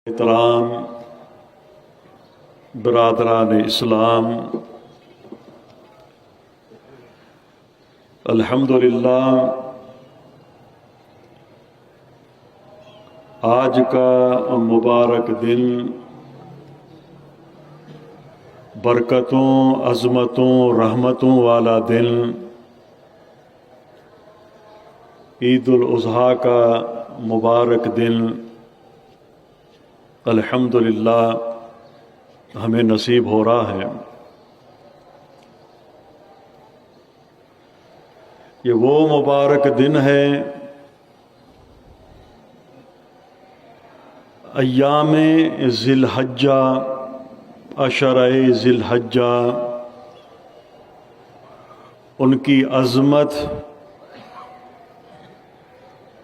احترام برادران اسلام، الحمدللہ آج کا مبارک دن برکتوں، عظمتوں، رحمتوں والا دن عید الاضحیٰ کا مبارک دن الحمدللہ ہمیں نصیب ہو رہا ہے۔ یہ وہ مبارک دن ہے ایام ذی الحجہ، عشرہ ذی الحجہ، ان کی عظمت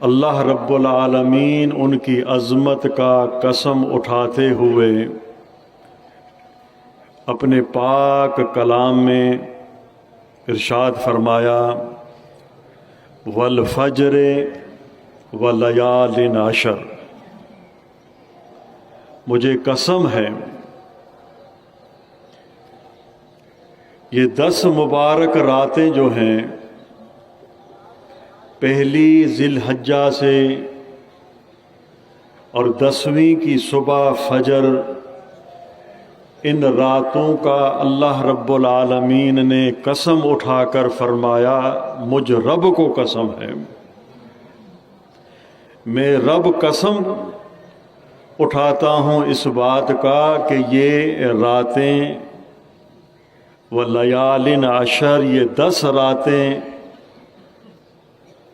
اللہ رب العالمین ان کی عظمت کا قسم اٹھاتے ہوئے اپنے پاک کلام میں ارشاد فرمایا، والفجر ولیال عشر، مجھے قسم ہے یہ 10 مبارک راتیں جو ہیں، پہلی ذی الحجہ سے اور 10ویں کی صبح فجر، ان راتوں کا اللہ رب العالمین نے قسم اٹھا کر فرمایا، مجھ رب کو قسم ہے، میں رب قسم اٹھاتا ہوں اس بات کا کہ یہ راتیں ولیال عشر، یہ 10 راتیں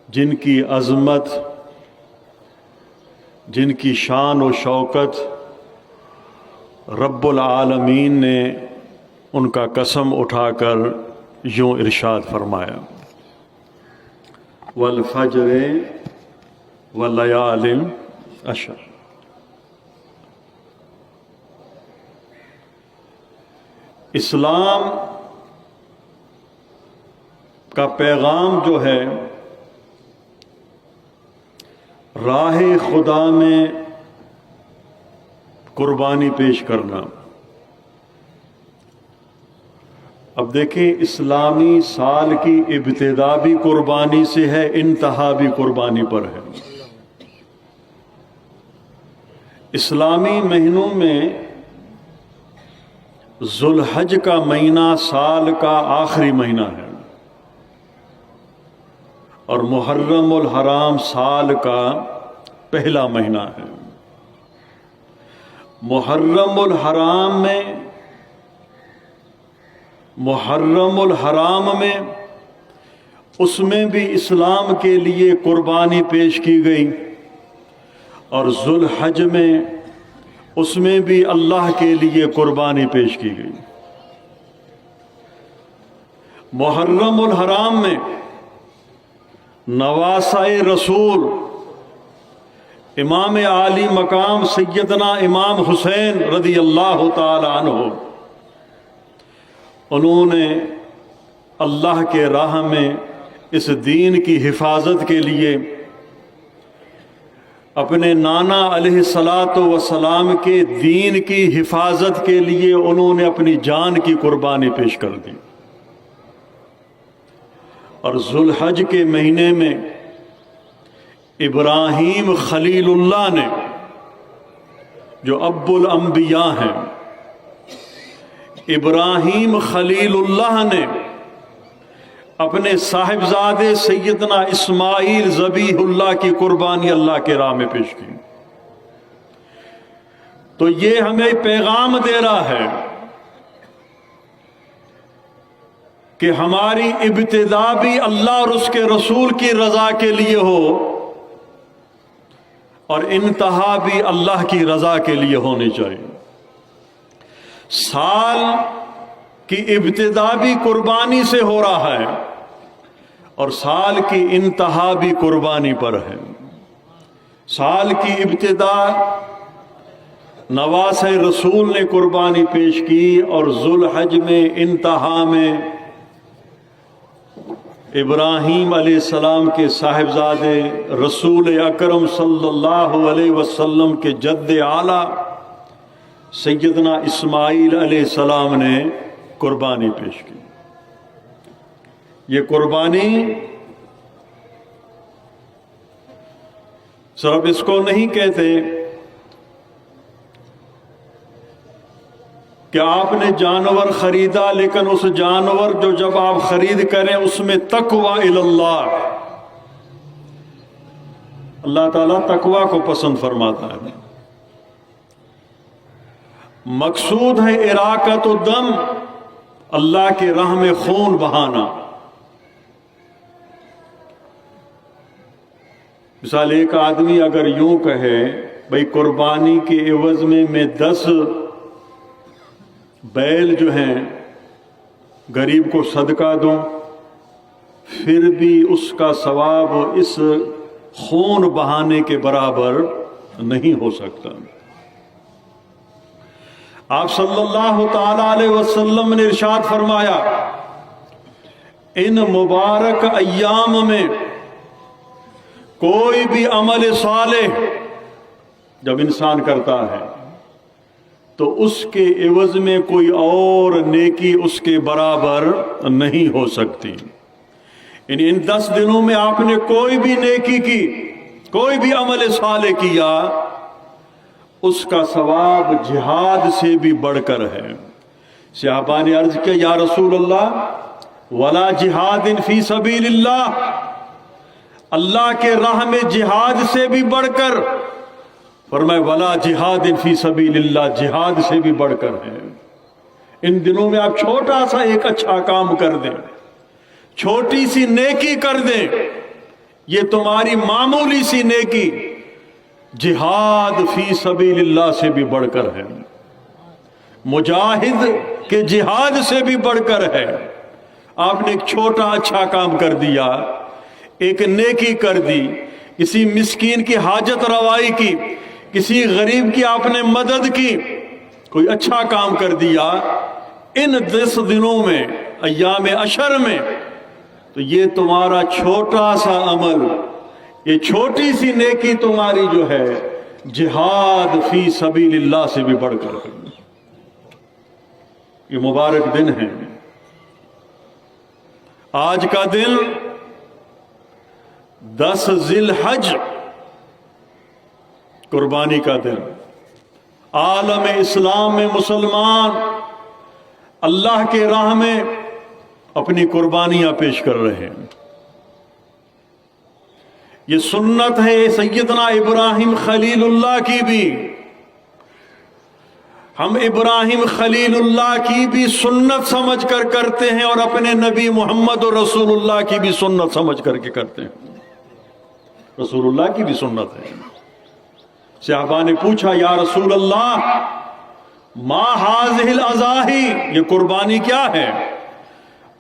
جن کی عظمت، جن کی شان و شوکت رب العالمین نے ان کا قسم اٹھا کر یوں ارشاد فرمایا، والفجر ولیال عشر۔ اسلام کا پیغام جو ہے راہ خدا میں قربانی پیش کرنا۔ اب دیکھیں، اسلامی سال کی ابتدا بھی قربانی سے ہے، انتہا بھی قربانی پر ہے۔ اسلامی مہینوں میں ذو الحج کا مہینہ سال کا آخری مہینہ ہے، اور محرم الحرام سال کا پہلا مہینہ ہے۔ محرم الحرام میں اس میں بھی اسلام کے لیے قربانی پیش کی گئی، اور ذو الحج میں اس میں بھی اللہ کے لیے قربانی پیش کی گئی۔ محرم الحرام میں نواسۂ رسول امام عالی مقام سیدنا امام حسین رضی اللہ تعالی عنہ، انہوں نے اللہ کے راہ میں اس دین کی حفاظت کے لیے اپنے نانا علیہ الصلاۃ والسلام کے دین کی حفاظت کے لیے انہوں نے اپنی جان کی قربانی پیش کر دی۔ اور ذو الحج کے مہینے میں ابراہیم خلیل اللہ نے، جو ابو الانبیاء ہیں، ابراہیم خلیل اللہ نے اپنے صاحبزادے سیدنا اسماعیل ذبیح اللہ کی قربانی اللہ کے راہ میں پیش کی۔ تو یہ ہمیں پیغام دے رہا ہے کہ ہماری ابتدا بھی اللہ اور اس کے رسول کی رضا کے لیے ہو، اور انتہا بھی اللہ کی رضا کے لیے ہونی چاہیے۔ سال کی ابتدا بھی قربانی سے ہو رہا ہے، اور سال کی انتہا بھی قربانی پر ہے۔ سال کی ابتدا نواسۂ رسول نے قربانی پیش کی، اور ذو الحج میں انتہا میں ابراہیم علیہ السلام کے صاحبزادے رسول اکرم صلی اللہ علیہ وسلم کے جد اعلیٰ سیدنا اسماعیل علیہ السلام نے قربانی پیش کی۔ یہ قربانی صرف اس کو نہیں کہتے کہ آپ نے جانور خریدا، لیکن اس جانور جو جب آپ خرید کریں اس میں تقوی اللہ، اللہ تعالیٰ تقوی کو پسند فرماتا ہے۔ مقصود ہے اراقۃ الدم، اللہ کے راہ میں خون بہانا۔ مثال ایک آدمی اگر یوں کہے بھئی قربانی کے عوض میں 10 بیل جو ہیں غریب کو صدقہ دوں، پھر بھی اس کا ثواب اس خون بہانے کے برابر نہیں ہو سکتا۔ آپ صلی اللہ تعالی علیہ وسلم نے ارشاد فرمایا، ان مبارک ایام میں کوئی بھی عمل صالح جب انسان کرتا ہے تو اس کے عوض میں کوئی اور نیکی اس کے برابر نہیں ہو سکتی۔ ان 10 دنوں میں آپ نے کوئی بھی نیکی کی، کوئی بھی عمل صالح کیا، اس کا ثواب جہاد سے بھی بڑھ کر ہے۔ صحابہ نے عرض کیا یا رسول اللہ ولا جہاد فی سبیل اللہ، اللہ کے راہ میں جہاد سے بھی بڑھ کر، فرمائے ولا جہاد فی سبیل اللہ، جہاد سے بھی بڑھ کر ہے۔ ان دنوں میں آپ چھوٹا سا ایک اچھا کام کر دیں، چھوٹی سی نیکی کر دیں، یہ تمہاری معمولی سی نیکی جہاد فی سبیل اللہ سے بھی بڑھ کر ہے، مجاہد کے جہاد سے بھی بڑھ کر ہے۔ آپ نے ایک چھوٹا اچھا کام کر دیا، ایک نیکی کر دی، کسی مسکین کی حاجت روائی کی، کسی غریب کی آپ نے مدد کی، کوئی اچھا کام کر دیا ان 10 دنوں میں، ایام عشر میں، تو یہ تمہارا چھوٹا سا عمل، یہ چھوٹی سی نیکی تمہاری جو ہے جہاد فی سبیل اللہ سے بھی بڑھ کر ہے۔ یہ مبارک دن ہے۔ آج کا دن 10 ذی الحج قربانی کا دن، عالم اسلام میں مسلمان اللہ کے راہ میں اپنی قربانیاں پیش کر رہے ہیں۔ یہ سنت ہے سیدنا ابراہیم خلیل اللہ کی بھی، ہم ابراہیم خلیل اللہ کی بھی سنت سمجھ کر کرتے ہیں، اور اپنے نبی محمد اور رسول اللہ کی بھی سنت سمجھ کر کے کرتے ہیں۔ رسول اللہ کی بھی سنت ہے۔ صحابہ نے پوچھا یا رسول اللہ ما ہذہ الاضاحی، یہ قربانی کیا ہے؟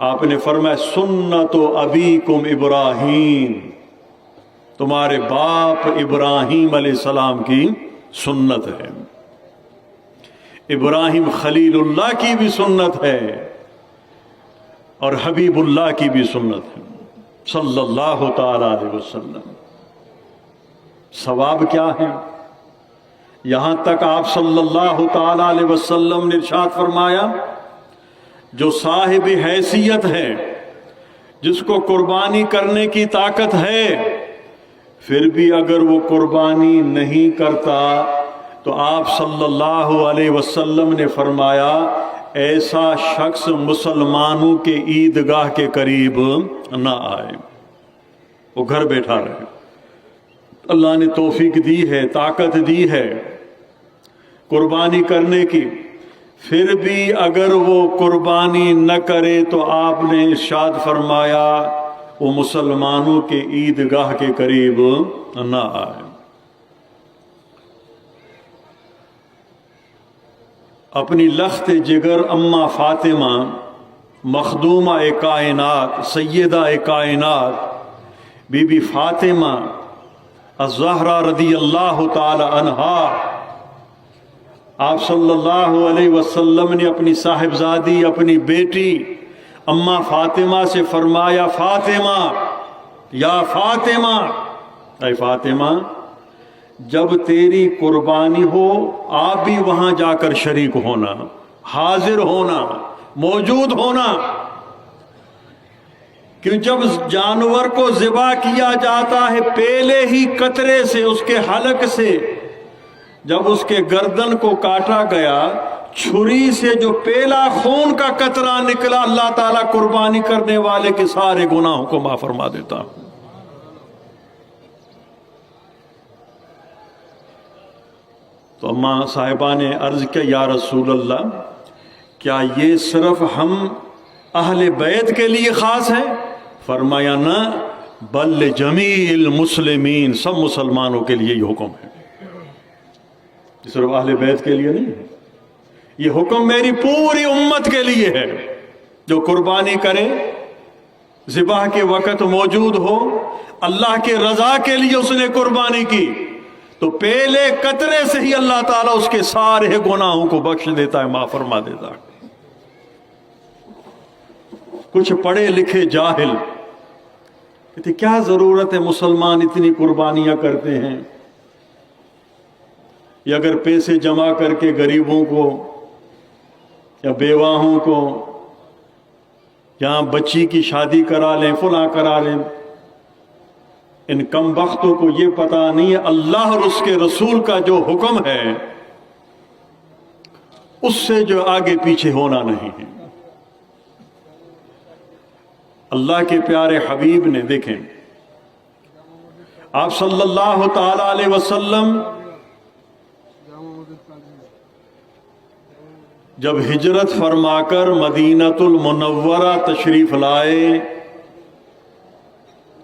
آپ نے فرمایا سنت ابیکم ابراہیم، تمہارے باپ ابراہیم علیہ السلام کی سنت ہے۔ ابراہیم خلیل اللہ کی بھی سنت ہے اور حبیب اللہ کی بھی سنت ہے صلی اللہ تعالی علیہ وسلم۔ ثواب کیا ہے؟ یہاں تک آپ صلی اللہ تعالی علیہ وسلم نے ارشاد فرمایا جو صاحب حیثیت ہے، جس کو قربانی کرنے کی طاقت ہے، پھر بھی اگر وہ قربانی نہیں کرتا تو آپ صلی اللہ علیہ وسلم نے فرمایا ایسا شخص مسلمانوں کے عیدگاہ کے قریب نہ آئے، وہ گھر بیٹھا رہے۔ اللہ نے توفیق دی ہے، طاقت دی ہے قربانی کرنے کی، پھر بھی اگر وہ قربانی نہ کرے تو آپ نے ارشاد فرمایا وہ مسلمانوں کے عیدگاہ کے قریب نہ آئے۔ اپنی لخت جگر اماں فاطمہ مخدومہ کائنات سیدہ کائنات بی بی فاطمہ الزہرا رضی اللہ تعالی عنہا، آپ صلی اللہ علیہ وسلم نے اپنی صاحبزادی، اپنی بیٹی اماں فاطمہ سے فرمایا فاطمہ یا فاطمہ، اے فاطمہ جب تیری قربانی ہو آپ بھی وہاں جا کر شریک ہونا، حاضر ہونا، موجود ہونا، کہ جب جانور کو ذبح کیا جاتا ہے پہلے ہی قطرے سے، اس کے حلق سے جب اس کے گردن کو کاٹا گیا، چھری سے جو پہلا خون کا قطرہ نکلا، اللہ تعالیٰ قربانی کرنے والے کے سارے گناہوں کو معاف فرما دیتا۔ تو اماں صاحبہ نے عرض کیا یا رسول اللہ کیا یہ صرف ہم اہل بیت کے لیے خاص ہے؟ فرمایا نہ، بل جمیع المسلمین، سب مسلمانوں کے لیے یہ حکم ہے، یہ صرف اہل بیت کے لیے نہیں ہے، یہ حکم میری پوری امت کے لیے ہے۔ جو قربانی کرے، ذبح کے وقت موجود ہو، اللہ کے رضا کے لیے اس نے قربانی کی، تو پہلے قطرے سے ہی اللہ تعالیٰ اس کے سارے گناہوں کو بخش دیتا ہے، معاف فرما دیتا ہے۔ کچھ پڑھے لکھے جاہل کہتے کیا ضرورت ہے، مسلمان اتنی قربانیاں کرتے ہیں، یا اگر پیسے جمع کر کے غریبوں کو یا بیواہوں کو یہاں بچی کی شادی کرا لیں، فلاں کرا لیں، ان کم بختوں کو یہ پتہ نہیں ہے اللہ اور اس کے رسول کا جو حکم ہے اس سے جو آگے پیچھے ہونا نہیں ہے۔ اللہ کے پیارے حبیب نے دیکھیں، آپ صلی اللہ تعالی علیہ وسلم جب ہجرت فرما کر مدینۃ المنورہ تشریف لائے،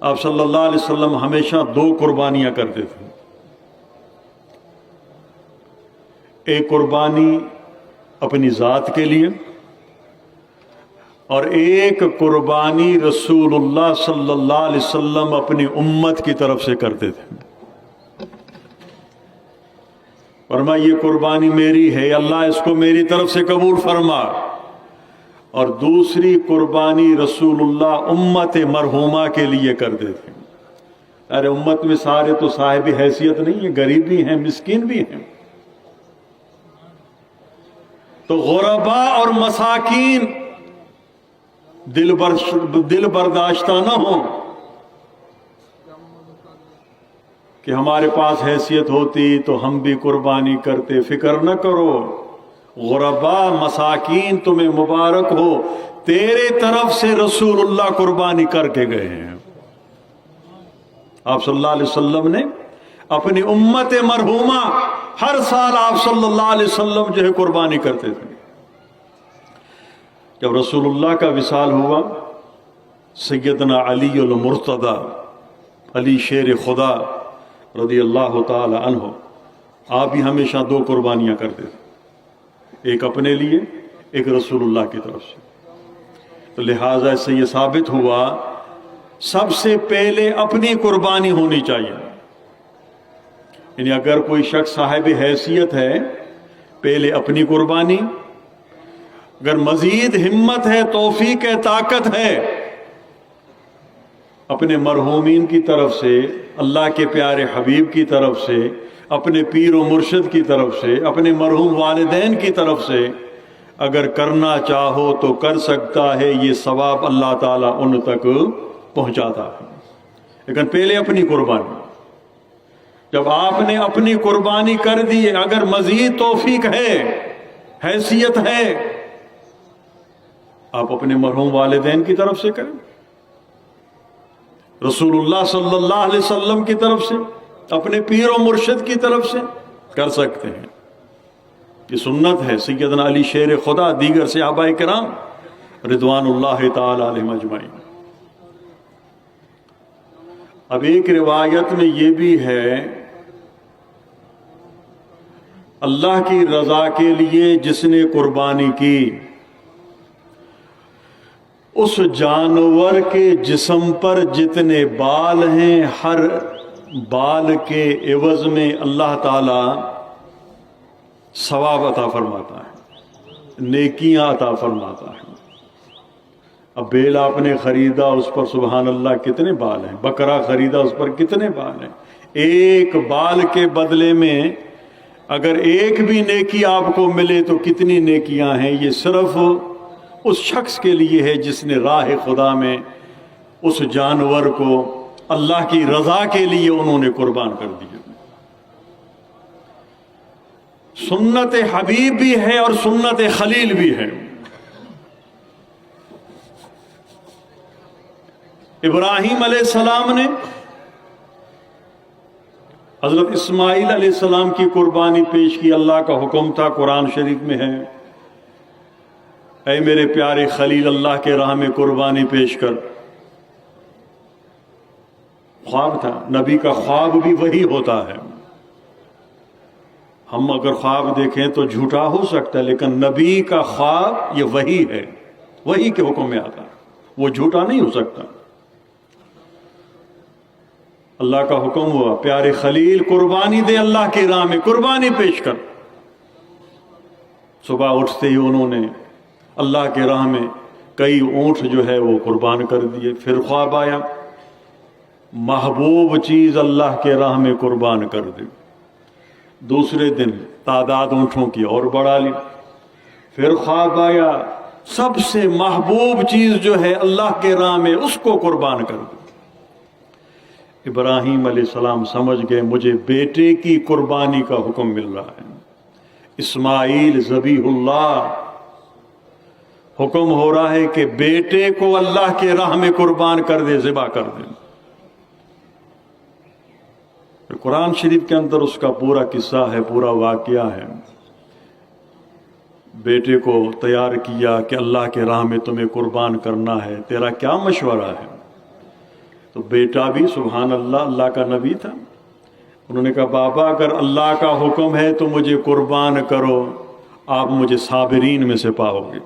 آپ صلی اللہ علیہ وسلم ہمیشہ 2 قربانیاں کرتے تھے۔ ایک قربانی اپنی ذات کے لیے، اور ایک قربانی رسول اللہ صلی اللہ علیہ وسلم اپنی امت کی طرف سے کرتے تھے۔ فرمایا یہ قربانی میری ہے، اللہ اس کو میری طرف سے قبول فرما، اور دوسری قربانی رسول اللہ امت مرحومہ کے لیے کرتے تھے۔ ارے امت میں سارے تو صاحب حیثیت نہیں ہیں، غریب بھی ہیں، مسکین بھی ہیں، تو غرباء اور مساکین دل برداشتہ نہ ہو کہ ہمارے پاس حیثیت ہوتی تو ہم بھی قربانی کرتے، فکر نہ کرو، غرباء مساکین تمہیں مبارک ہو، تیرے طرف سے رسول اللہ قربانی کر کے گئے ہیں۔ آپ صلی اللہ علیہ وسلم نے اپنی امت مرحومہ ہر سال آپ صلی اللہ علیہ وسلم جو ہے قربانی کرتے تھے۔ جب رسول اللہ کا وصال ہوا، سیدنا علی المرتضی، علی شیر خدا رضی اللہ تعالی عنہ، آپ بھی ہمیشہ 2 قربانیاں کرتے تھے، ایک اپنے لیے، ایک رسول اللہ کی طرف سے۔ تو لہٰذا اس سے یہ ثابت ہوا سب سے پہلے اپنی قربانی ہونی چاہیے، یعنی اگر کوئی شخص صاحب حیثیت ہے پہلے اپنی قربانی، اگر مزید ہمت ہے، توفیق ہے، طاقت ہے، اپنے مرحومین کی طرف سے، اللہ کے پیارے حبیب کی طرف سے، اپنے پیر و مرشد کی طرف سے، اپنے مرحوم والدین کی طرف سے اگر کرنا چاہو تو کر سکتا ہے، یہ ثواب اللہ تعالیٰ ان تک پہنچاتا ہے۔ لیکن پہلے اپنی قربانی، جب آپ نے اپنی قربانی کر دی، اگر مزید توفیق ہے، حیثیت ہے، آپ اپنے مرحوم والدین کی طرف سے کریں، رسول اللہ صلی اللہ علیہ وسلم کی طرف سے، اپنے پیر و مرشد کی طرف سے کر سکتے ہیں۔ یہ سنت ہے سیدنا علی شیر خدا، دیگر صحابہ کرام رضوان اللہ تعالی علیہم اجمعین۔ اب ایک روایت میں یہ بھی ہے، اللہ کی رضا کے لیے جس نے قربانی کی، اس جانور کے جسم پر جتنے بال ہیں، ہر بال کے عوض میں اللہ تعالی ثواب عطا فرماتا ہے، نیکیاں عطا فرماتا ہے۔ اب بیل آپ نے خریدا، اس پر سبحان اللہ کتنے بال ہیں، بکرا خریدا اس پر کتنے بال ہیں، ایک بال کے بدلے میں اگر ایک بھی نیکی آپ کو ملے تو کتنی نیکیاں ہیں۔ یہ صرف اس شخص کے لیے ہے جس نے راہ خدا میں اس جانور کو اللہ کی رضا کے لیے انہوں نے قربان کر دیا۔ سنت حبیب بھی ہے اور سنت خلیل بھی ہے۔ ابراہیم علیہ السلام نے حضرت اسماعیل علیہ السلام کی قربانی پیش کی، اللہ کا حکم تھا، قرآن شریف میں ہے، اے میرے پیارے خلیل اللہ کے راہ میں قربانی پیش کر۔ خواب تھا، نبی کا خواب بھی وہی ہوتا ہے۔ ہم اگر خواب دیکھیں تو جھوٹا ہو سکتا ہے، لیکن نبی کا خواب یہ وہی ہے، وہی کے حکم میں آتا ہے، وہ جھوٹا نہیں ہو سکتا۔ اللہ کا حکم ہوا پیارے خلیل قربانی دے، اللہ کی راہ میں قربانی پیش کر۔ صبح اٹھتے ہی انہوں نے اللہ کے راہ میں کئی اونٹ جو ہے وہ قربان کر دیے۔ پھر خواب آیا محبوب چیز اللہ کے راہ میں قربان کر دی۔ دوسرے دن تعداد اونٹوں کی اور بڑھا لی۔ پھر خواب آیا سب سے محبوب چیز جو ہے اللہ کے راہ میں اس کو قربان کر دی۔ ابراہیم علیہ السلام سمجھ گئے مجھے بیٹے کی قربانی کا حکم مل رہا ہے، اسماعیل ذبیح اللہ، حکم ہو رہا ہے کہ بیٹے کو اللہ کے راہ میں قربان کر دے، ذبح کر دے۔ قرآن شریف کے اندر اس کا پورا قصہ ہے، پورا واقعہ ہے۔ بیٹے کو تیار کیا کہ اللہ کے راہ میں تمہیں قربان کرنا ہے، تیرا کیا مشورہ ہے؟ تو بیٹا بھی سبحان اللہ اللہ کا نبی تھا، انہوں نے کہا بابا اگر اللہ کا حکم ہے تو مجھے قربان کرو، آپ مجھے صابرین میں سے پاؤ گے۔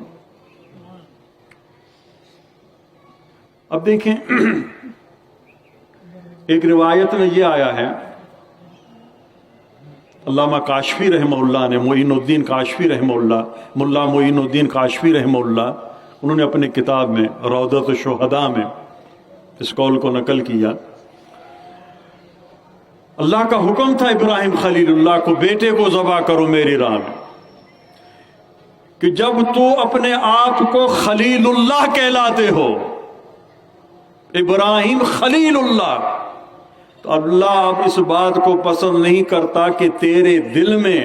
اب دیکھیں ایک روایت میں یہ آیا ہے، علامہ کاشفی رحمہ اللہ نے، معین الدین کاشفی رحمہ اللہ، ملا معین الدین کاشفی رحمہ اللہ، انہوں نے اپنی کتاب میں روضۃ الشہداء میں اس قول کو نقل کیا۔ اللہ کا حکم تھا ابراہیم خلیل اللہ کو بیٹے کو ذبح کرو میری راہ میں، کہ جب تو اپنے آپ کو خلیل اللہ کہلاتے ہو، ابراہیم خلیل اللہ، تو اللہ اب اس بات کو پسند نہیں کرتا کہ تیرے دل میں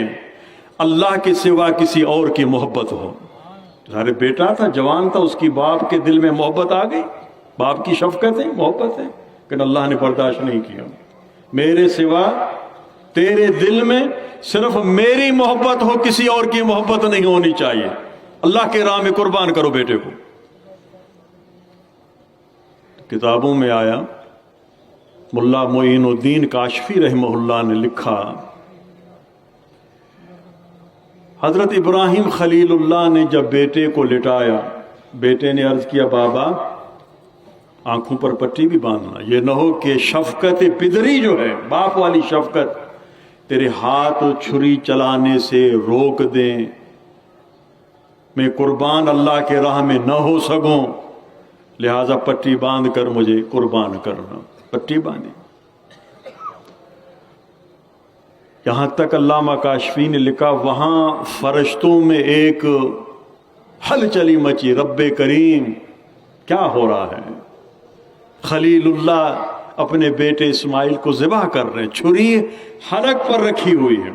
اللہ کے سوا کسی اور کی محبت ہو۔ ظاہر بیٹا تھا، جوان تھا، اس کی باپ کے دل میں محبت آ گئی، باپ کی شفقت ہے، محبت ہے، لیکن اللہ نے برداشت نہیں کیا۔ میرے سوا تیرے دل میں صرف میری محبت ہو، کسی اور کی محبت نہیں ہونی چاہیے، اللہ کے راہ میں قربان کرو بیٹے کو۔ کتابوں میں آیا، ملا معین الدین کاشفی رحمہ اللہ نے لکھا، حضرت ابراہیم خلیل اللہ نے جب بیٹے کو لٹایا، بیٹے نے عرض کیا بابا آنکھوں پر پٹی بھی باندھنا، یہ نہ ہو کہ شفقت پدری جو ہے، باپ والی شفقت، تیرے ہاتھ چھری چلانے سے روک دیں، میں قربان اللہ کے راہ میں نہ ہو سکوں، لہذا پٹی باندھ کر مجھے قربان کرنا۔ پٹی باندھی۔ یہاں تک علامہ کاشفی نے لکھا وہاں فرشتوں میں ایک ہلچلی مچی، رب کریم کیا ہو رہا ہے؟ خلیل اللہ اپنے بیٹے اسماعیل کو ذبح کر رہے ہیں، چھری حلق پر رکھی ہوئی ہے۔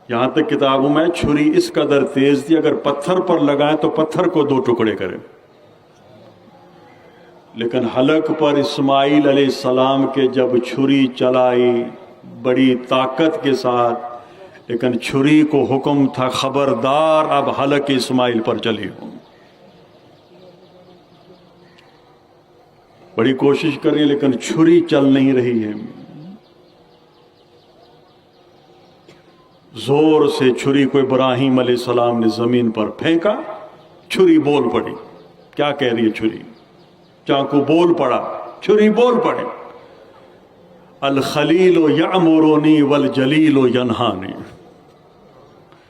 یہاں تک کتابوں میں چھری اس قدر تیز تھی اگر پتھر پر لگائیں تو پتھر کو دو ٹکڑے کرے، لیکن حلق پر اسماعیل علیہ السلام کے جب چھری چلائی بڑی طاقت کے ساتھ، لیکن چھری کو حکم تھا خبردار اب حلق اسماعیل پر چلی ہو۔ بڑی کوشش کری لیکن چھری چل نہیں رہی ہے، زور سے چھری کو ابراہیم علیہ السلام نے زمین پر پھینکا، چھری بول پڑی۔ کیا کہہ رہی ہے چھری؟ چاقو بول پڑا، چھری بول پڑے، الخلیل یأمرنی والجلیل ینہانی،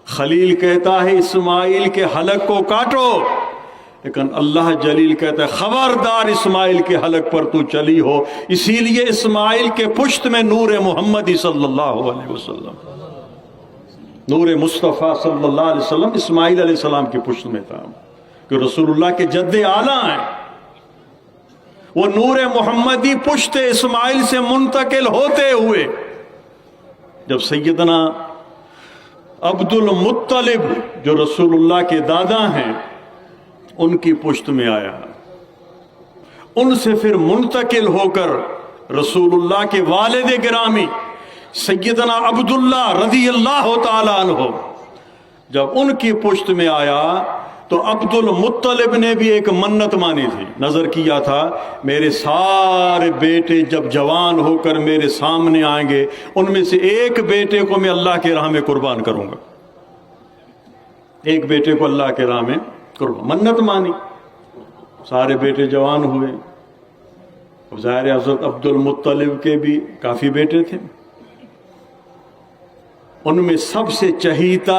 خلیل کہتا ہے اسماعیل کے حلق کو کاٹو، لیکن اللہ جلیل کہتا ہے خبردار اسماعیل کے حلق پر تو چلی ہو۔ اسی لیے اسماعیل کے پشت میں نور محمدی صلی اللہ علیہ وسلم، نور مصطفیٰ صلی اللہ علیہ وسلم اسماعیل علیہ السلام کے پشت میں تھا، کہ رسول اللہ کے جد اعلیٰ ہیں۔ وہ نور محمدی پشت اسماعیل سے منتقل ہوتے ہوئے جب سیدنا عبد المطلب جو رسول اللہ کے دادا ہیں ان کی پشت میں آیا، ان سے پھر منتقل ہو کر رسول اللہ کے والد گرامی سیدنا عبداللہ رضی اللہ تعالیٰ عنہ جب ان کی پشت میں آیا تو عبد المطلب نے بھی ایک منت مانی تھی، نظر کیا تھا میرے سارے بیٹے جب جوان ہو کر میرے سامنے آئیں گے ان میں سے ایک بیٹے کو میں اللہ کے راہ میں قربان کروں گا، ایک بیٹے کو اللہ کے راہ میں قربان، منت مانی۔ سارے بیٹے جوان ہوئے، ظاہر حضرت عبد المطلب کے بھی کافی بیٹے تھے، ان میں سب سے چہیتا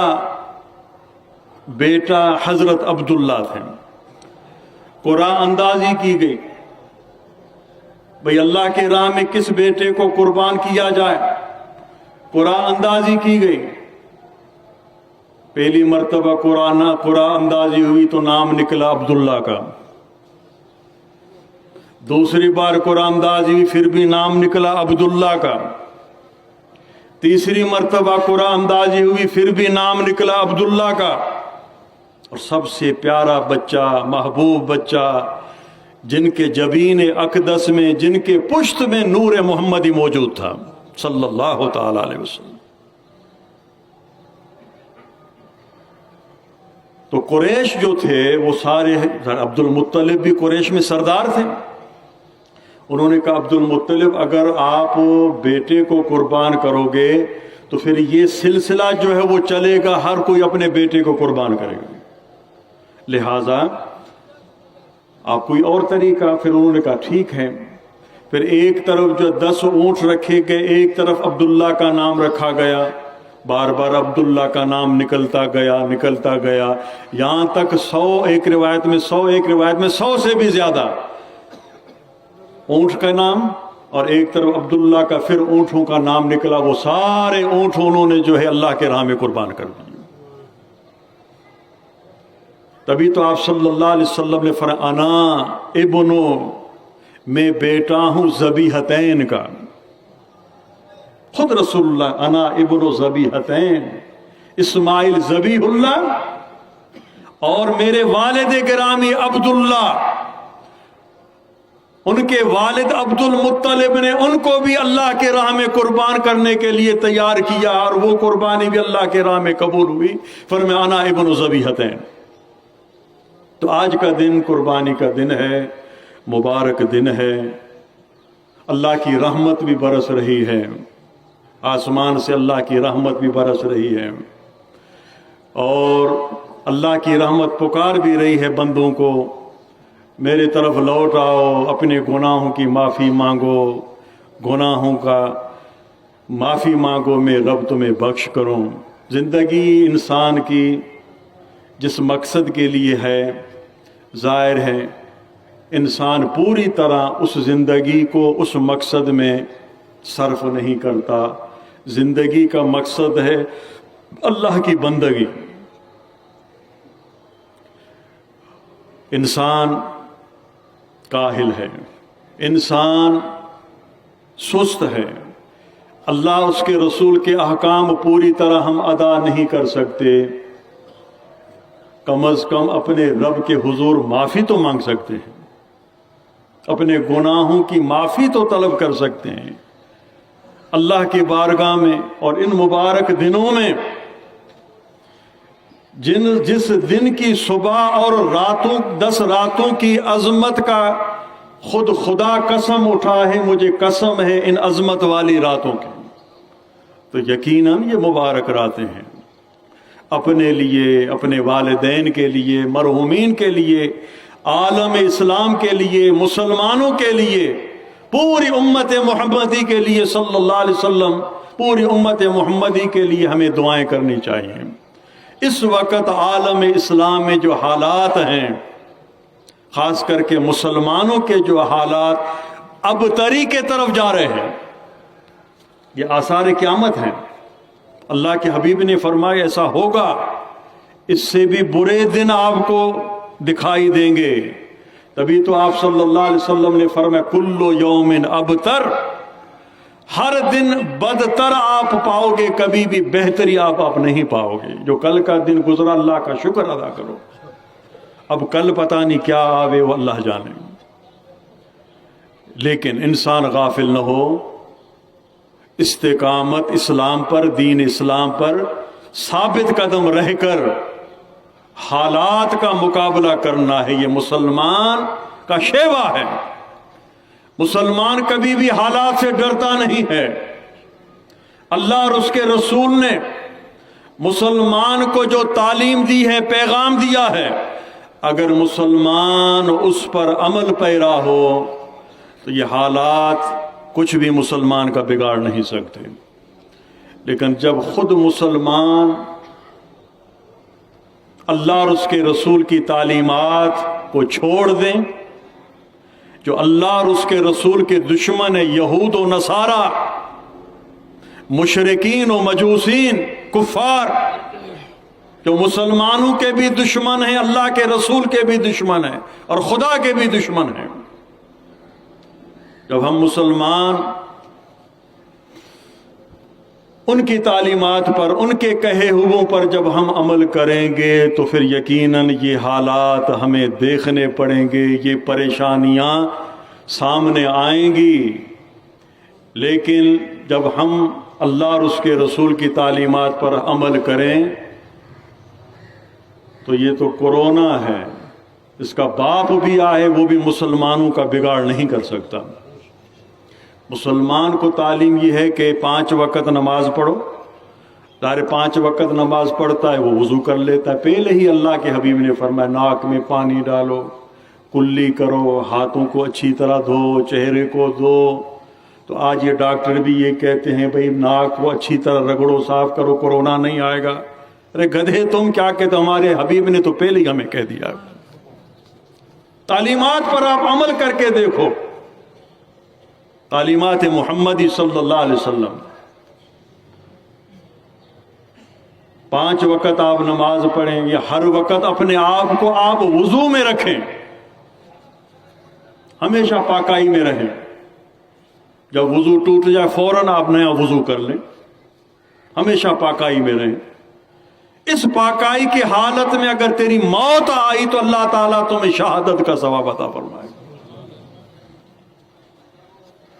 بیٹا حضرت عبداللہ تھے۔ قرآن اندازی کی گئی، بھئی اللہ کے راہ میں کس بیٹے کو قربان کیا جائے، قرآن اندازی کی گئی۔ پہلی مرتبہ قرآن اندازی ہوئی تو نام نکلا عبداللہ کا، دوسری بار قرآن اندازی ہوئی پھر بھی نام نکلا عبداللہ کا، تیسری مرتبہ قرآن اندازی ہوئی پھر بھی نام نکلا عبداللہ کا، اور سب سے پیارا بچہ، محبوب بچہ، جن کے جبین اقدس میں، جن کے پشت میں نور محمدی موجود تھا صلی اللہ تعالی علیہ وسلم۔ تو قریش جو تھے وہ سارے، عبد المطلب بھی قریش میں سردار تھے، انہوں نے کہا عبد المطلب اگر آپ بیٹے کو قربان کرو گے تو پھر یہ سلسلہ جو ہے وہ چلے گا، ہر کوئی اپنے بیٹے کو قربان کرے گا، لہٰذا آپ کوئی اور طریقہ۔ پھر انہوں نے کہا ٹھیک ہے، پھر ایک طرف جو 10 اونٹ رکھے گئے، ایک طرف عبداللہ کا نام رکھا گیا، بار بار عبداللہ کا نام نکلتا گیا، یہاں تک 100 ایک روایت میں 100 سے بھی زیادہ اونٹ کا نام، اور ایک طرف عبداللہ کا پھر اونٹوں کا نام نکلا، وہ سارے اونٹ انہوں نے جو ہے اللہ کے راہ میں قربان کر دیے۔ تبھی تو آپ صلی اللہ علیہ وسلم نے فرمایا انا ابنو، میں بیٹا ہوں ذبیحتین کا، خود رسول اللہ انا ابن ذبیحتین، اسماعیل ذبیح اللہ اور میرے والد گرامی عبداللہ، ان کے والد عبد المطلب نے ان کو بھی اللہ کے راہ میں قربان کرنے کے لیے تیار کیا، اور وہ قربانی بھی اللہ کے راہ میں قبول ہوئی۔ فرمایا انا ابن ذبیحتین۔ تو آج کا دن قربانی کا دن ہے، مبارک دن ہے، اللہ کی رحمت بھی برس رہی ہے، آسمان سے اللہ کی رحمت بھی برس رہی ہے، اور اللہ کی رحمت پکار بھی رہی ہے بندوں کو، میرے طرف لوٹ آؤ، اپنے گناہوں کی معافی مانگو، گناہوں کا معافی مانگو، میں رب تمہیں بخش کروں۔ زندگی انسان کی جس مقصد کے لیے ہے، ظاہر ہے انسان پوری طرح اس زندگی کو اس مقصد میں صرف نہیں کرتا۔ زندگی کا مقصد ہے اللہ کی بندگی۔ انسان کاہل ہے، انسان سست ہے، اللہ اس کے رسول کے احکام پوری طرح ہم ادا نہیں کر سکتے، کم از کم اپنے رب کے حضور معافی تو مانگ سکتے ہیں، اپنے گناہوں کی معافی تو طلب کر سکتے ہیں اللہ کی بارگاہ میں۔ اور ان مبارک دنوں میں جس دن کی صبح اور 10 راتوں کی عظمت کا خود خدا قسم اٹھا ہے، مجھے قسم ہے ان عظمت والی راتوں کی، تو یقیناً یہ مبارک راتیں ہیں اپنے لیے، اپنے والدین کے لیے، مرحومین کے لیے، عالم اسلام کے لیے، مسلمانوں کے لیے، پوری امت محمدی کے لیے صلی اللہ علیہ وسلم، پوری امت محمدی کے لیے ہمیں دعائیں کرنی چاہیے۔ اس وقت عالم اسلام میں جو حالات ہیں، خاص کر کے مسلمانوں کے جو حالات ابتری کے طرف جا رہے ہیں، یہ آثار قیامت ہیں۔ اللہ کے حبیب نے فرمایا ایسا ہوگا، اس سے بھی برے دن آپ کو دکھائی دیں گے۔ تبھی تو آپ صلی اللہ علیہ وسلم نے فرمایا کل یوم ابتر، ہر دن بدتر آپ پاؤ گے، کبھی بھی بہتری آپ نہیں پاؤ گے۔ جو کل کا دن گزرا اللہ کا شکر ادا کرو، اب کل پتہ نہیں کیا آوے وہ اللہ جانے۔ لیکن انسان غافل نہ ہو، استقامت اسلام پر، دین اسلام پر ثابت قدم رہ کر حالات کا مقابلہ کرنا ہے۔ یہ مسلمان کا شیوا ہے۔ مسلمان کبھی بھی حالات سے ڈرتا نہیں ہے۔ اللہ اور اس کے رسول نے مسلمان کو جو تعلیم دی ہے، پیغام دیا ہے، اگر مسلمان اس پر عمل پیرا ہو تو یہ حالات کچھ بھی مسلمان کا بگاڑ نہیں سکتے۔ لیکن جب خود مسلمان اللہ اور اس کے رسول کی تعلیمات کو چھوڑ دیں، جو اللہ اور اس کے رسول کے دشمن ہیں، یہود و نصارہ، مشرکین و مجوسین، کفار، جو مسلمانوں کے بھی دشمن ہیں، اللہ کے رسول کے بھی دشمن ہیں اور خدا کے بھی دشمن ہیں، جب ہم مسلمان ان کی تعلیمات پر، ان کے کہے ہوئوں پر جب ہم عمل کریں گے تو پھر یقیناً یہ حالات ہمیں دیکھنے پڑیں گے، یہ پریشانیاں سامنے آئیں گی۔ لیکن جب ہم اللہ اور اس کے رسول کی تعلیمات پر عمل کریں تو یہ تو کورونا ہے، اس کا باپ بھی آئے وہ بھی مسلمانوں کا بگاڑ نہیں کر سکتا۔ مسلمان کو تعلیم یہ ہے کہ 5 وقت نماز پڑھو، ظاہر 5 وقت نماز پڑھتا ہے وہ وضو کر لیتا ہے، پہلے ہی اللہ کے حبیب نے فرمایا ناک میں پانی ڈالو، کلی کرو، ہاتھوں کو اچھی طرح دھو، چہرے کو دھو۔ تو آج یہ ڈاکٹر بھی یہ کہتے ہیں بھئی ناک کو اچھی طرح رگڑو، صاف کرو، کورونا نہیں آئے گا۔ ارے گدھے تم کیا کہتے، ہمارے حبیب نے تو پہلے ہی ہمیں کہہ دیا۔ تعلیمات پر آپ عمل کر کے دیکھو، تعلیمات محمدی صلی اللہ علیہ وسلم، 5 وقت آپ نماز پڑھیں یا ہر وقت اپنے آپ کو آپ وضو میں رکھیں، ہمیشہ پاکائی میں رہیں۔ جب وضو ٹوٹ جائے فوراً آپ نیا وضو کر لیں، ہمیشہ پاکائی میں رہیں۔ اس پاکائی کی حالت میں اگر تیری موت آئی تو اللہ تعالیٰ تمہیں شہادت کا ثواب عطا فرمائے گا۔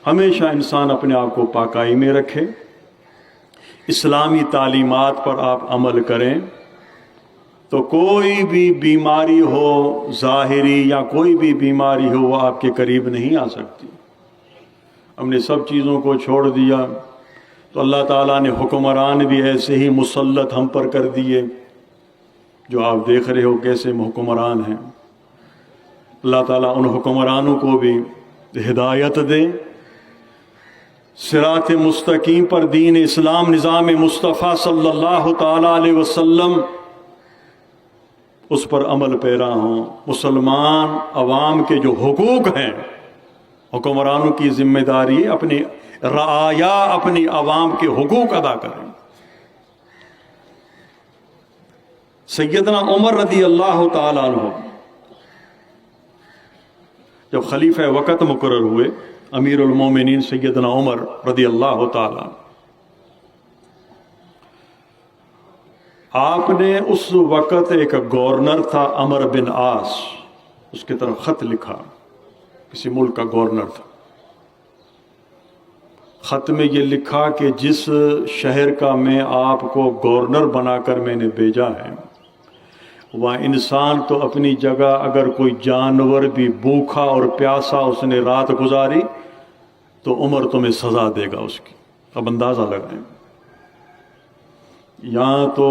ہمیشہ انسان اپنے آپ کو پاکائی میں رکھے، اسلامی تعلیمات پر آپ عمل کریں تو کوئی بھی بیماری ہو ظاہری یا کوئی بھی بیماری ہو وہ آپ کے قریب نہیں آ سکتی۔ ہم نے سب چیزوں کو چھوڑ دیا تو اللہ تعالیٰ نے حکمران بھی ایسے ہی مسلط ہم پر کر دیے، جو آپ دیکھ رہے ہو کیسے حکمران ہیں۔ اللہ تعالیٰ ان حکمرانوں کو بھی ہدایت دے، صراط مستقیم پر دین اسلام، نظام مصطفیٰ صلی اللہ تعالیٰ علیہ وسلم، اس پر عمل پیرا ہوں۔ مسلمان عوام کے جو حقوق ہیں، حکمرانوں کی ذمہ داری اپنی رعایا اپنی عوام کے حقوق ادا کریں۔ سیدنا عمر رضی اللہ تعالیٰ عنہ جب خلیفہ وقت مقرر ہوئے، امیر المومنین سیدنا عمر رضی اللہ تعالیٰ، آپ نے اس وقت ایک گورنر تھا عمر بن عاص، اس کی طرف خط لکھا، کسی ملک کا گورنر تھا۔ خط میں یہ لکھا کہ جس شہر کا میں آپ کو گورنر بنا کر میں نے بھیجا ہے، وہاں انسان تو اپنی جگہ، اگر کوئی جانور بھی بھوکا اور پیاسا اس نے رات گزاری تو عمر تمہیں سزا دے گا اس کی۔ اب اندازہ لگائیں، یہاں تو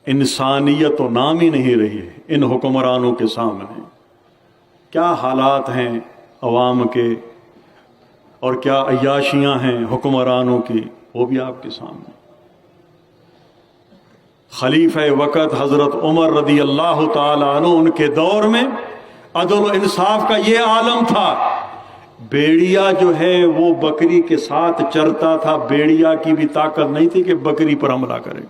انسانیت تو نام ہی نہیں رہی ہے ان حکمرانوں کے سامنے۔ کیا حالات ہیں عوام کے اور کیا عیاشیاں ہیں حکمرانوں کی، وہ بھی آپ کے سامنے۔ خلیفہ وقت حضرت عمر رضی اللہ تعالیٰ عنہ، ان کے دور میں عدل و انصاف کا یہ عالم تھا۔ بیڑیا جو ہے وہ بکری کے ساتھ چرتا تھا، بیڑیا کی بھی طاقت نہیں تھی کہ بکری پر حملہ کرے۔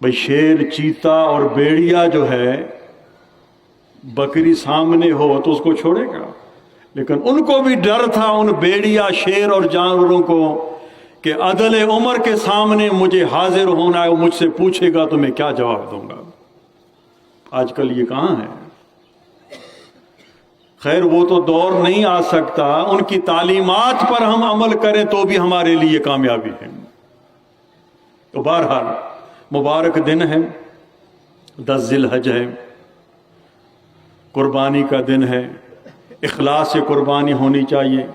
بھئی شیر، چیتا اور بیڑیا جو ہے، بکری سامنے ہو تو اس کو چھوڑے گا، لیکن ان کو بھی ڈر تھا، ان بیڑیا، شیر اور جانوروں کو، کہ عدل عمر کے سامنے مجھے حاضر ہونا ہے، وہ مجھ سے پوچھے گا تو میں کیا جواب دوں گا۔ آج کل یہ کہاں ہے؟ خیر وہ تو دور نہیں آ سکتا، ان کی تعلیمات پر ہم عمل کریں تو بھی ہمارے لیے کامیابی ہے۔ تو بہرحال مبارک دن ہے، 10 ذی الحج ہے، قربانی کا دن ہے، اخلاص سے قربانی ہونی چاہیے،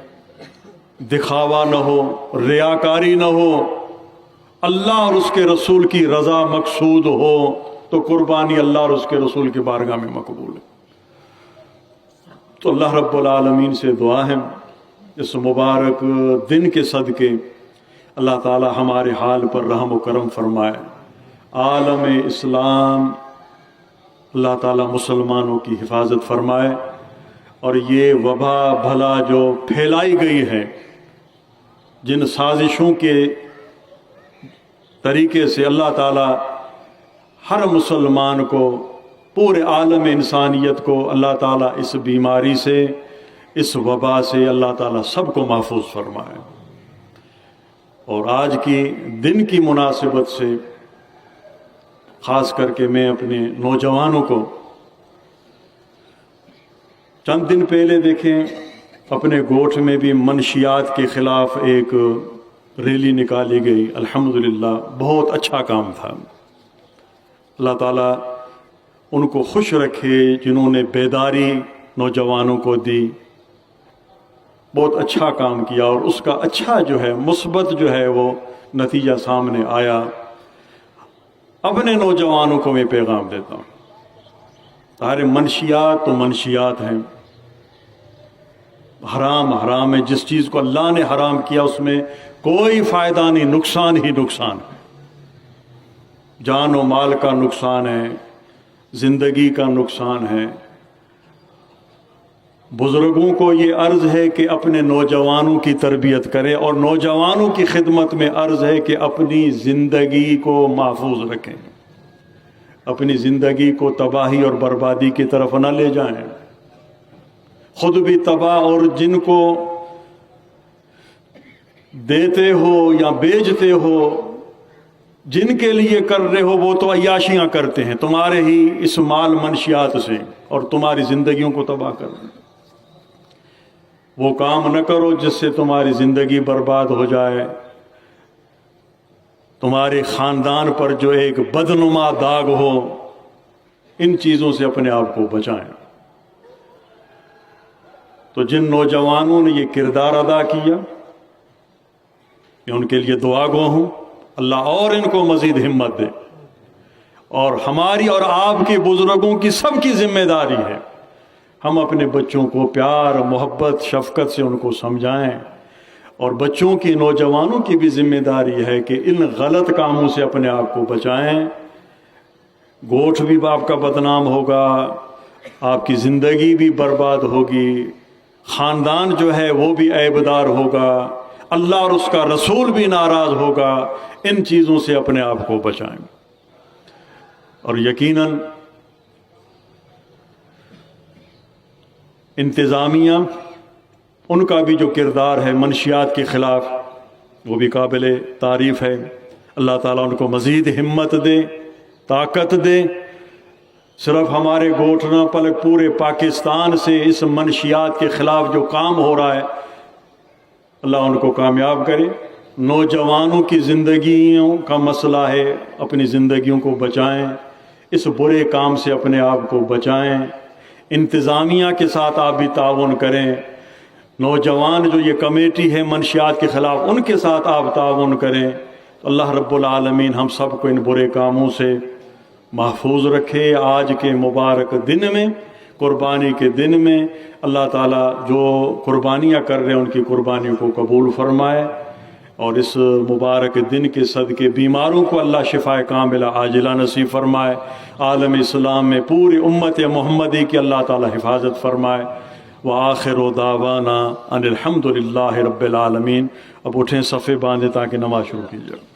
دکھاوا نہ ہو، ریاکاری نہ ہو، اللہ اور اس کے رسول کی رضا مقصود ہو تو قربانی اللہ اور اس کے رسول کی بارگاہ میں مقبول ہے۔ تو اللہ رب العالمین سے دعا ہے اس مبارک دن کے صدقے اللہ تعالی ہمارے حال پر رحم و کرم فرمائے، عالم اسلام اللہ تعالی مسلمانوں کی حفاظت فرمائے، اور یہ وبا بھلا جو پھیلائی گئی ہے، جن سازشوں کے طریقے سے اللہ تعالی ہر مسلمان کو، پورے عالم انسانیت کو اللہ تعالیٰ اس بیماری سے، اس وبا سے اللہ تعالیٰ سب کو محفوظ فرمائے۔ اور آج کی دن کی مناسبت سے خاص کر کے میں اپنے نوجوانوں کو، چند دن پہلے دیکھیں اپنے گوٹھ میں بھی منشیات کے خلاف ایک ریلی نکالی گئی، الحمدللہ بہت اچھا کام تھا۔ اللہ تعالیٰ ان کو خوش رکھے جنہوں نے بیداری نوجوانوں کو دی، بہت اچھا کام کیا، اور اس کا اچھا جو ہے مثبت جو ہے وہ نتیجہ سامنے آیا۔ اپنے نوجوانوں کو میں پیغام دیتا ہوں، سارے منشیات تو منشیات ہیں، حرام حرام ہے، جس چیز کو اللہ نے حرام کیا اس میں کوئی فائدہ نہیں، نقصان ہی نقصان ہے، جان و مال کا نقصان ہے، زندگی کا نقصان ہے۔ بزرگوں کو یہ عرض ہے کہ اپنے نوجوانوں کی تربیت کریں، اور نوجوانوں کی خدمت میں عرض ہے کہ اپنی زندگی کو محفوظ رکھیں، اپنی زندگی کو تباہی اور بربادی کی طرف نہ لے جائیں، خود بھی تباہ، اور جن کو دیتے ہو یا بیچتے ہو، جن کے لیے کر رہے ہو، وہ تو عیاشیاں کرتے ہیں تمہارے ہی اس مال منشیات سے، اور تمہاری زندگیوں کو تباہ کر دیں۔ وہ کام نہ کرو جس سے تمہاری زندگی برباد ہو جائے، تمہارے خاندان پر جو ایک بدنما داغ ہو، ان چیزوں سے اپنے آپ کو بچائیں۔ تو جن نوجوانوں نے یہ کردار ادا کیا، میں ان کے لیے دعا گو ہوں، اللہ اور ان کو مزید ہمت دے، اور ہماری اور آپ کے بزرگوں کی سب کی ذمہ داری ہے ہم اپنے بچوں کو پیار، محبت، شفقت سے ان کو سمجھائیں، اور بچوں کی، نوجوانوں کی بھی ذمہ داری ہے کہ ان غلط کاموں سے اپنے آپ کو بچائیں۔ گوٹھ بھی آپ کا بدنام ہوگا، آپ کی زندگی بھی برباد ہوگی، خاندان جو ہے وہ بھی عیبدار ہوگا، اللہ اور اس کا رسول بھی ناراض ہوگا۔ ان چیزوں سے اپنے آپ کو بچائیں، اور یقیناً انتظامیہ، ان کا بھی جو کردار ہے منشیات کے خلاف، وہ بھی قابل تعریف ہے۔ اللہ تعالیٰ ان کو مزید ہمت دے، طاقت دے۔ صرف ہمارے گوٹھ نہ بلکہ پورے پاکستان سے اس منشیات کے خلاف جو کام ہو رہا ہے، اللہ ان کو کامیاب کرے۔ نوجوانوں کی زندگیوں کا مسئلہ ہے، اپنی زندگیوں کو بچائیں، اس برے کام سے اپنے آپ کو بچائیں۔ انتظامیہ کے ساتھ آپ بھی تعاون کریں، نوجوان جو یہ کمیٹی ہے منشیات کے خلاف، ان کے ساتھ آپ تعاون کریں۔ اللہ رب العالمین ہم سب کو ان برے کاموں سے محفوظ رکھے۔ آج کے مبارک دن میں، قربانی کے دن میں، اللہ تعالیٰ جو قربانیاں کر رہے ہیں ان کی قربانیوں کو قبول فرمائے۔ اور اس مبارک دن کے صدقے بیماروں کو اللہ شفا کاملہ عاجلہ نصیب فرمائے، عالم اسلام میں پوری امت محمدی کی اللہ تعالی حفاظت فرمائے۔ وآخر دعوانا ان الحمد للہ رب العالمین۔ اب اٹھیں، صفے باندھیں تاکہ نماز شروع کی جائے۔